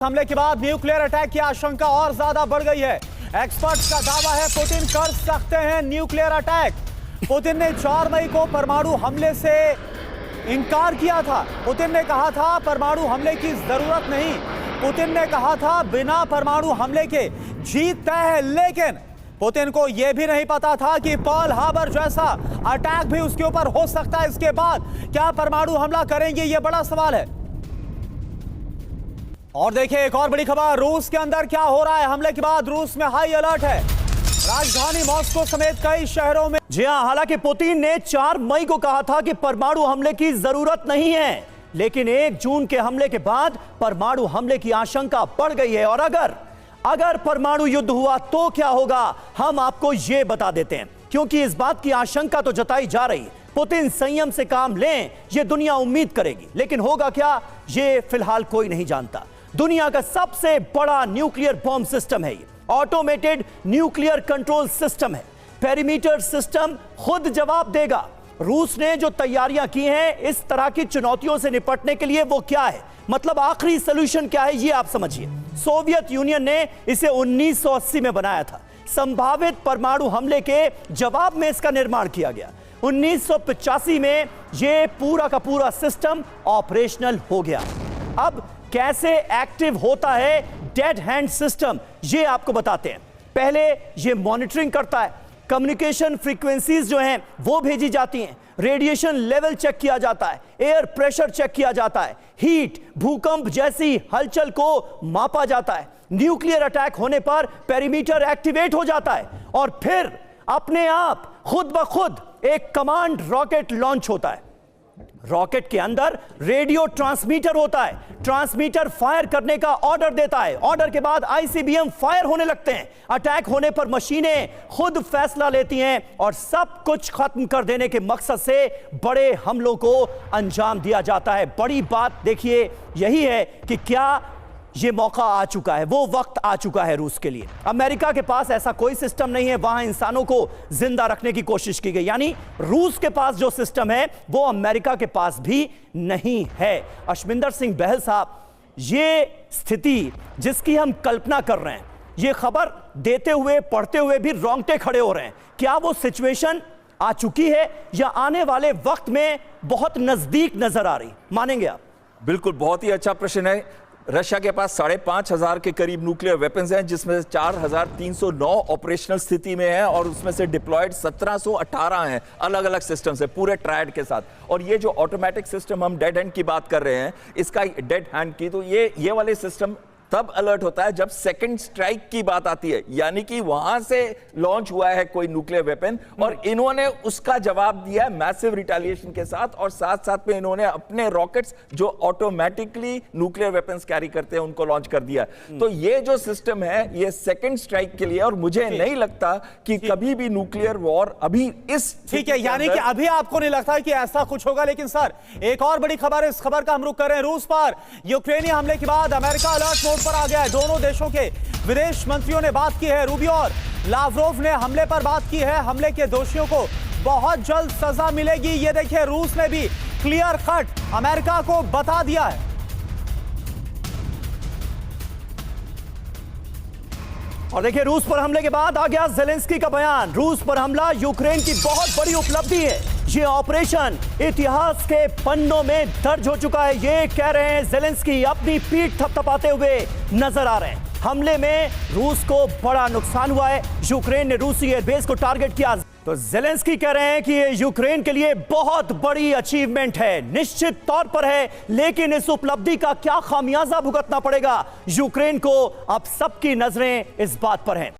हमले के बाद न्यूक्लियर अटैक की आशंका और ज्यादा बढ़ गई है। एक्सपर्ट्स का दावा है पुतिन कर सकते हैं न्यूक्लियर अटैक। पुतिन ने 4 मई को परमाणु हमले से इनकार किया था। पुतिन ने कहा था परमाणु हमले की जरूरत नहीं। पुतिन ने कहा था बिना परमाणु हमले के जीत तय है, लेकिन पुतिन को यह भी नहीं पता था कि पर्ल हार्बर जैसा अटैक भी उसके ऊपर हो सकता है। इसके बाद क्या परमाणु हमला करेंगे, यह बड़ा सवाल है। और देखिए एक और बड़ी खबर, रूस के अंदर क्या हो रहा है। हमले के बाद रूस में हाई अलर्ट है। राजधानी मॉस्को समेत कई शहरों में। जी हां, हालांकि पुतिन ने 4 मई को कहा था कि परमाणु हमले की जरूरत नहीं है, लेकिन 1 जून के हमले के बाद परमाणु हमले की आशंका बढ़ गई है। और अगर परमाणु युद्ध हुआ तो क्या होगा, हम आपको यह बता देते हैं, क्योंकि इस बात की आशंका तो जताई जा रही है। पुतिन संयम से काम लें, यह दुनिया उम्मीद करेगी, लेकिन होगा क्या यह फिलहाल कोई नहीं जानता। दुनिया का सबसे बड़ा न्यूक्लियर बॉम्ब सिस्टम है, ऑटोमेटेड न्यूक्लियर कंट्रोल सिस्टम है। पेरीमीटर सिस्टम खुद जवाब देगा। रूस ने जो तैयारियां की हैं इस तरह की चुनौतियों से निपटने के लिए, वो क्या है, मतलब आखिरी सॉल्यूशन क्या है, ये आप समझिए। सोवियत यूनियन ने इसे 1980 में बनाया था। संभावित परमाणु हमले के जवाब में इसका निर्माण किया गया। 1985 में यह पूरा का पूरा सिस्टम ऑपरेशनल हो गया। अब कैसे एक्टिव होता है डेड हैंड सिस्टम, ये आपको बताते हैं। पहले ये मॉनिटरिंग करता है, कम्युनिकेशन फ्रीक्वेंसीज जो हैं वो भेजी जाती हैं, रेडिएशन लेवल चेक किया जाता है, एयर प्रेशर चेक किया जाता है, हीट, भूकंप जैसी हलचल को मापा जाता है। न्यूक्लियर अटैक होने पर पेरीमीटर एक्टिवेट हो जाता है और फिर अपने आप खुद ब खुद एक कमांड रॉकेट लॉन्च होता है। रॉकेट के अंदर रेडियो ट्रांसमीटर होता है। ट्रांसमीटर फायर करने का ऑर्डर देता है। ऑर्डर के बाद आईसीबीएम फायर होने लगते हैं। अटैक होने पर मशीनें खुद फैसला लेती हैं और सब कुछ खत्म कर देने के मकसद से बड़े हमलों को अंजाम दिया जाता है। बड़ी बात देखिए यही है कि क्या ये मौका आ चुका है, वो वक्त आ चुका है रूस के लिए। अमेरिका के पास ऐसा कोई सिस्टम नहीं है, वहां इंसानों को जिंदा रखने की कोशिश की गई। यानी रूस के पास जो सिस्टम है वो अमेरिका के पास भी नहीं है। अशविंदर सिंह बहल साहब, ये स्थिति जिसकी हम कल्पना कर रहे हैं, ये खबर देते हुए पढ़ते हुए भी रोंगटे खड़े हो रहे हैं। क्या वो सिचुएशन आ चुकी है या आने वाले वक्त में बहुत नजदीक नजर आ रही, मानेंगे आप? बिल्कुल, बहुत ही अच्छा प्रश्न है। रशिया के पास 5,500 के करीब न्यूक्लियर वेपन्स हैं, जिसमें से 4,309 ऑपरेशनल स्थिति में हैं और उसमें से डिप्लॉयड 1718 हैं अलग अलग सिस्टम से, पूरे ट्रायड के साथ। और ये जो ऑटोमेटिक सिस्टम हम डेड हैंड की बात कर रहे हैं, इसका डेड हैंड की, तो ये वाले सिस्टम तब अलर्ट होता है जब सेकंड स्ट्राइक की बात आती है, यानी कि वहां से लॉन्च हुआ है कोई न्यूक्लियर वेपन और इन्होंने उसका जवाब दिया है मैसिव रिटेलिएशन के साथ। और साथ साथ में इन्होंने अपने रॉकेट्स जो ऑटोमेटिकली न्यूक्लियर वेपन्स कैरी करते हैं उनको लॉन्च कर दिया। तो ये जो सिस्टम है ये सेकंड स्ट्राइक के लिए, और मुझे नहीं लगता कि कभी भी न्यूक्लियर वॉर अभी इस, ठीक है, यानी कि अभी आपको नहीं लगता कि ऐसा कुछ होगा। लेकिन सर एक और बड़ी खबर है, इस खबर का हम रुख कर रहे हैं रूस पर। यूक्रेनी हमले के बाद अमेरिका अलर्ट मोड पर आ गया है। दोनों देशों के विदेश मंत्रियों ने बात की है। रूबियो और लावरोव ने हमले पर बात की है। हमले के दोषियों को बहुत जल्द सजा मिलेगी, ये देखिए रूस ने भी क्लियर कट अमेरिका को बता दिया है। और देखिए रूस पर हमले के बाद आ गया ज़ेलेंस्की का बयान। रूस पर हमला यूक्रेन की बहुत बड़ी उपलब्धि है। ये ऑपरेशन इतिहास के पन्नों में दर्ज हो चुका है, ये कह रहे हैं ज़ेलेंस्की, अपनी पीठ थपथपाते हुए नजर आ रहे हैं। हमले में रूस को बड़ा नुकसान हुआ है। यूक्रेन ने रूसी एयरबेस को टारगेट किया। तो ज़ेलेंस्की कह रहे हैं कि ये यूक्रेन के लिए बहुत बड़ी अचीवमेंट है, निश्चित तौर पर है, लेकिन इस उपलब्धि का क्या खामियाजा भुगतना पड़ेगा यूक्रेन को, अब सबकी नजरें इस बात पर हैं।